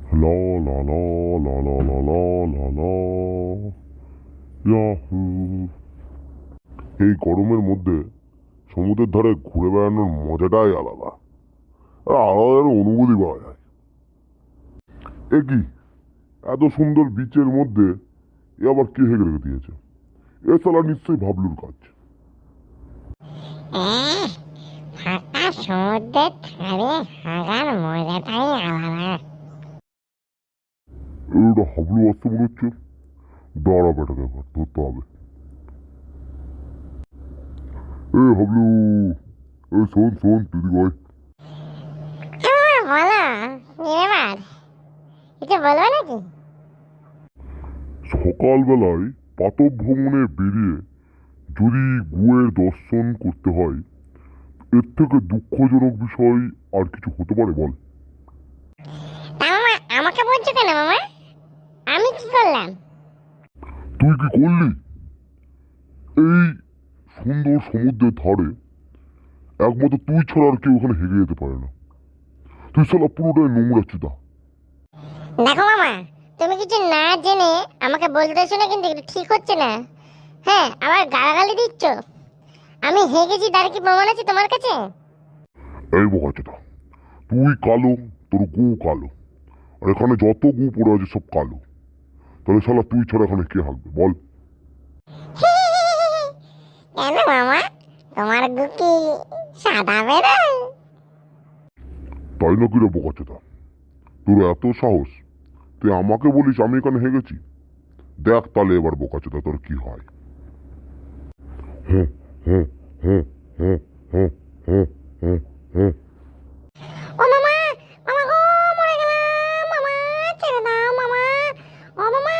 লা লা লা লা লা লা লা লা লা ইয়াহু। এই গরমের মধ্যে সমুদ্রের ধারে ঘুরে বেড়ানোর মজাটাই আলাদা। আর আলাদা একটা অনুভূতি পাওয়া যায়। এ কি, এত সুন্দর বিচের মধ্যে এ আবার কে হেগে রেখে দিয়েছে? এ সালা নিশ্চয়ই ভাবলুর কাজ। ফাঁকা সমুদ্রের ধারে হাগার মজাটাই আলাদা। এটা হাবলু আসতে মনে হচ্ছে। দাঁড়া বেটাকে এবার ধরতে হবে। এ হাবলু, এ শোন শোন দিদি ভাই। বলো নির্বাণ, কিছু বলবে নাকি? সকালবেলায় পাতব ভ্রমণে বেরিয়ে যদি গুয়ের দর্শন করতে হয়, এর থেকে দুঃখজনক বিষয় আর কিছু হতে পারে বল? তা মামা আমাকে বলছো কেন মামা? আমি কি করলাম? তুই কি করলি? এই সুন্দর সমুদ্রের ধারে একমাত্র তুই ছাড়া আর কেউ ওখানে হেগে যেতে পারে না। তুই শালা পুরোটাই নোংরা চুদা। দেখো মামা, তুমি কিছু না জেনে আমাকে বলতে শুনে কিন্তু এটা ঠিক হচ্ছে না। হ্যাঁ, আবার গালাগালি দিচ্ছ। আমি হেগেছি তার কি প্রমাণ আছে তোমার কাছে? এই বোকাচোদা, তুই কালো, তোর গু কালো, আর এখানে যত গু পড়ে আছে সব কালো। তাহলে শালা তুই ছাড়া এখানে কে হাঁকবে বল? কেন মামা, তোমার গু কি সাদা বেরোয়? তাই নাকি রে বোকাচোদা? তোর এত সাহস, তুই আমাকে বলিস আমি এখানে হেগেছি? দেখ তাহলে এবার বোকাচোদা তোর কি হয়। হুঁ হুঁ হুঁ হুঁ হুঁ হুঁ হুঁ হুঁ। ও মামা, মামা গো, মরে গেলাম মামা, ছেড়ে দাও মামা। ও মামা,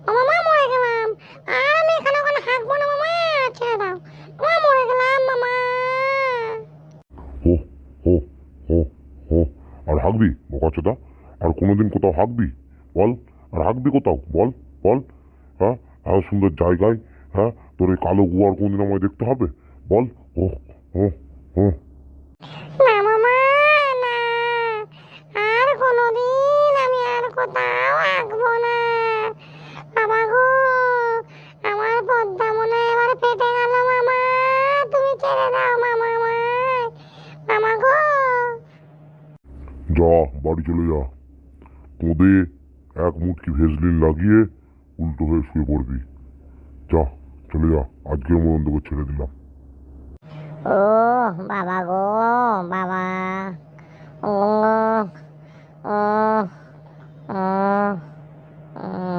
ও মামা মরে গেলাম। আর আমি এখানে ওখানে হাঁকবো না মামা, ছেড়ে দাও মামা, মরে গেলাম মামা। হো হো হো হো। আর হাঁকবি বোকাচোদা? আর কোনোদিন কোথাও হাঁকবি বল? আর হাঁকবি কোথাও বল? বল, হ্যাঁ? এত সুন্দর জায়গায়, হ্যাঁ, তোর এই কালো গুয়ার কোনদিন আমায় দেখতে হবে বল? ও ও ও। না মামা, না, আর কোনোদিন আমি আর কোথাও আঁকবো না। বাবা গো, আমার পদ্মা মনে হয় এবার ফেটে গেল মামা, তুমি ছেড়ে দাও মামা আমায়। মামা গো। যা, বাড়ি চলে যা। তোদে এক মুটকি ভেজলিন লাগিয়ে উল্টো হয়ে শুয়ে পড়বি। যা, চলে যা, আজকের মতো তোকে ছেড়ে দিলাম। ও বাবা গো, বাবা। ও ও ও ও